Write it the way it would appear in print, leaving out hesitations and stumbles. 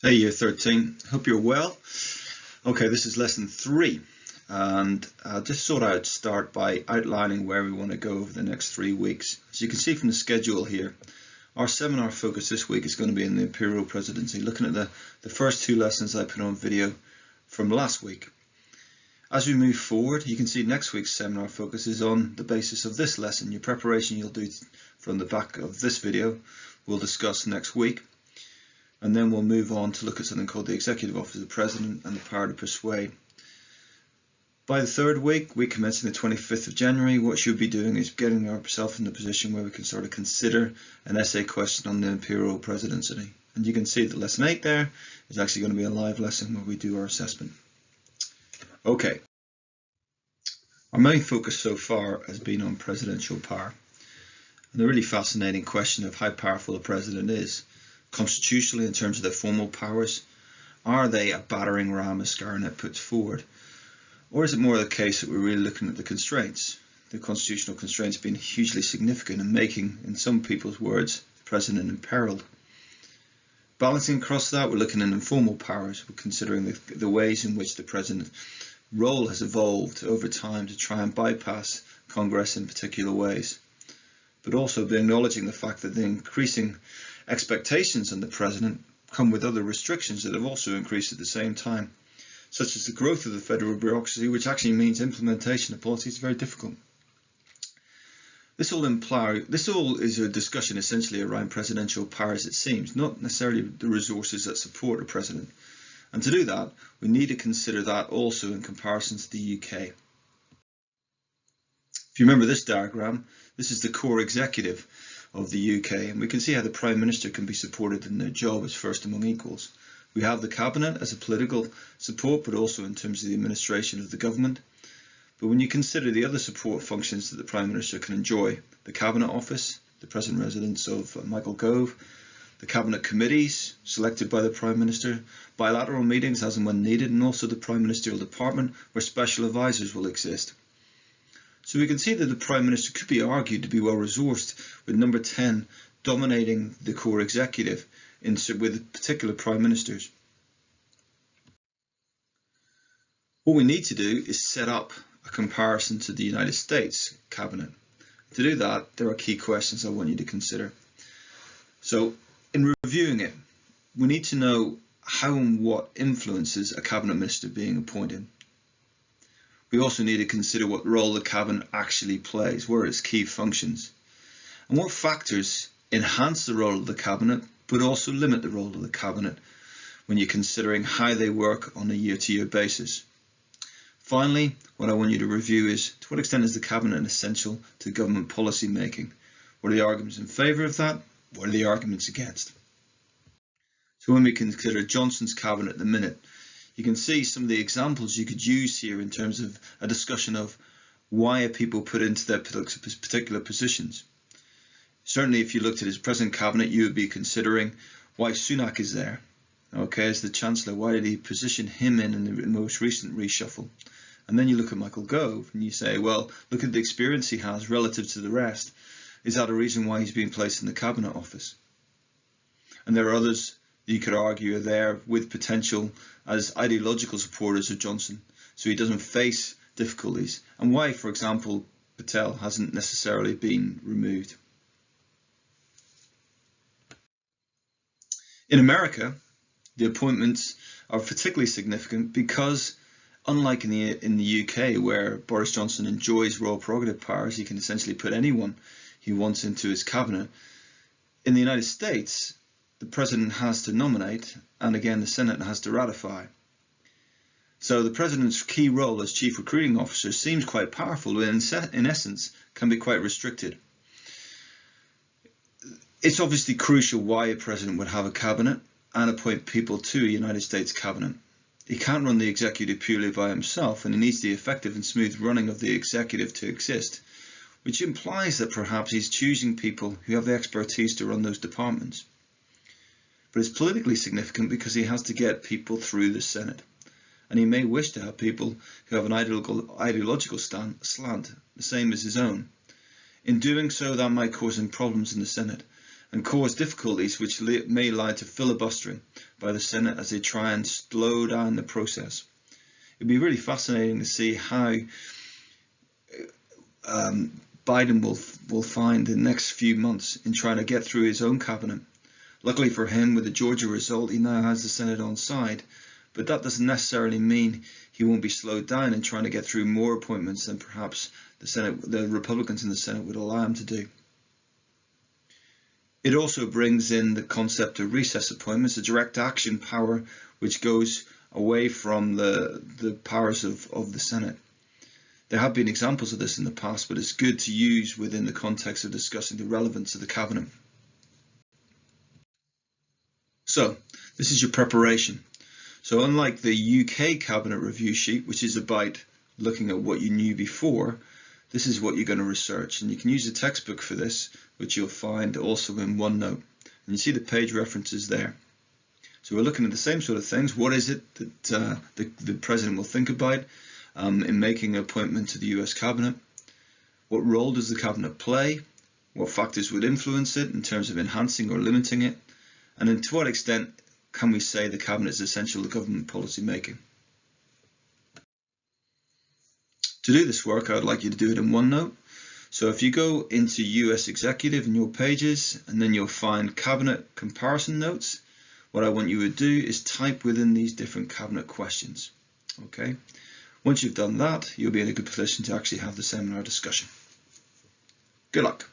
Hey, year 13. Hope you're well. Okay, this is lesson 3, and I just thought I'd start by outlining where we want to go over the next 3 weeks. As you can see from the schedule here, our seminar focus this week is going to be in the Imperial Presidency, looking at the first 2 lessons I put on video from last week. As we move forward, you can see next week's seminar focus is on the basis of this lesson. Your preparation you'll do from the back of this video we'll discuss next week. And then we'll move on to look at something called the Executive Office of the President and the power to persuade. By the third week commencing the 25th of January, what you'll be doing is getting ourselves in a position where we can sort of consider an essay question on the Imperial Presidency. And you can see that lesson 8 there is actually going to be a live lesson where we do our assessment. Okay. Our main focus so far has been on presidential power. And the really fascinating question of how powerful a president is. Constitutionally, in terms of their formal powers, are they a battering ram as Scarnett puts forward? Or is it more the case that we're really looking at the constraints? The constitutional constraints being hugely significant and making, in some people's words, the president imperiled. Balancing across that, we're looking at informal powers. We're considering the ways in which the president's role has evolved over time to try and bypass Congress in particular ways. But also be acknowledging the fact that the increasing expectations on the president come with other restrictions that have also increased at the same time, such as the growth of the federal bureaucracy, which actually means implementation of policy is very difficult. This all is a discussion essentially around presidential power as it seems, not necessarily the resources that support a president. And to do that, we need to consider that also in comparison to the UK. If you remember this diagram, this is the core executive of the UK, and we can see how the Prime Minister can be supported in their job as first among equals. We have the Cabinet as a political support, but also in terms of the administration of the government. But when you consider the other support functions that the Prime Minister can enjoy, the Cabinet Office, the present residence of Michael Gove, the Cabinet Committees selected by the Prime Minister, bilateral meetings as and when needed, and also the Prime Ministerial Department where special advisors will exist. So we can see that the Prime Minister could be argued to be well resourced, with number 10 dominating the core executive with particular Prime Ministers. What we need to do is set up a comparison to the United States Cabinet. To do that, there are key questions I want you to consider. So in reviewing it, we need to know how and what influences a Cabinet Minister being appointed. We also need to consider what role the Cabinet actually plays, what are its key functions, and what factors enhance the role of the Cabinet but also limit the role of the Cabinet when you're considering how they work on a year-to-year basis. Finally, what I want you to review is to what extent is the Cabinet essential to government policy making? What are the arguments in favour of that? What are the arguments against? So when we consider Johnson's Cabinet at the minute, you can see some of the examples you could use here in terms of a discussion of why are people put into their particular positions. Certainly if you looked at his present cabinet, you would be considering why Sunak is there. Okay, as the Chancellor, why did he position him in the most recent reshuffle? And then you look at Michael Gove and you say, well, look at the experience he has relative to the rest. Is that a reason why he's being placed in the Cabinet Office? And there are others you could argue are there with potential as ideological supporters of Johnson, so he doesn't face difficulties, and why, for example, Patel hasn't necessarily been removed. In America, the appointments are particularly significant because, unlike in the UK, where Boris Johnson enjoys royal prerogative powers, he can essentially put anyone he wants into his cabinet. In the United States, the President has to nominate, and again the Senate has to ratify. So the President's key role as Chief Recruiting Officer seems quite powerful, but in essence can be quite restricted. It's obviously crucial why a President would have a cabinet and appoint people to a United States cabinet. He can't run the executive purely by himself, and he needs the effective and smooth running of the executive to exist, which implies that perhaps he's choosing people who have the expertise to run those departments. But it's politically significant because he has to get people through the Senate, and he may wish to have people who have an ideological slant, the same as his own. In doing so, that might cause him problems in the Senate, and cause difficulties which may lead to filibustering by the Senate as they try and slow down the process. It'd be really fascinating to see how Biden will find the next few months in trying to get through his own cabinet. Luckily for him, with the Georgia result, he now has the Senate on side, but that doesn't necessarily mean he won't be slowed down in trying to get through more appointments than perhaps the Republicans in the Senate would allow him to do. It also brings in the concept of recess appointments, a direct action power which goes away from the powers of the Senate. There have been examples of this in the past, but it's good to use within the context of discussing the relevance of the cabinet. So, this is your preparation. So unlike the UK cabinet review sheet, which is about looking at what you knew before, this is what you're going to research, and you can use a textbook for this, which you'll find also in OneNote, and you see the page references there. So we're looking at the same sort of things. What is it that the President will think about in making an appointment to the US Cabinet? What role does the Cabinet play? What factors would influence it in terms of enhancing or limiting it? And then to what extent can we say the Cabinet is essential to government policy making? To do this work, I would like you to do it in OneNote. So if you go into US Executive in your pages, and then you'll find Cabinet Comparison Notes, what I want you to do is type within these different Cabinet questions. Okay. Once you've done that, you'll be in a good position to actually have the seminar discussion. Good luck.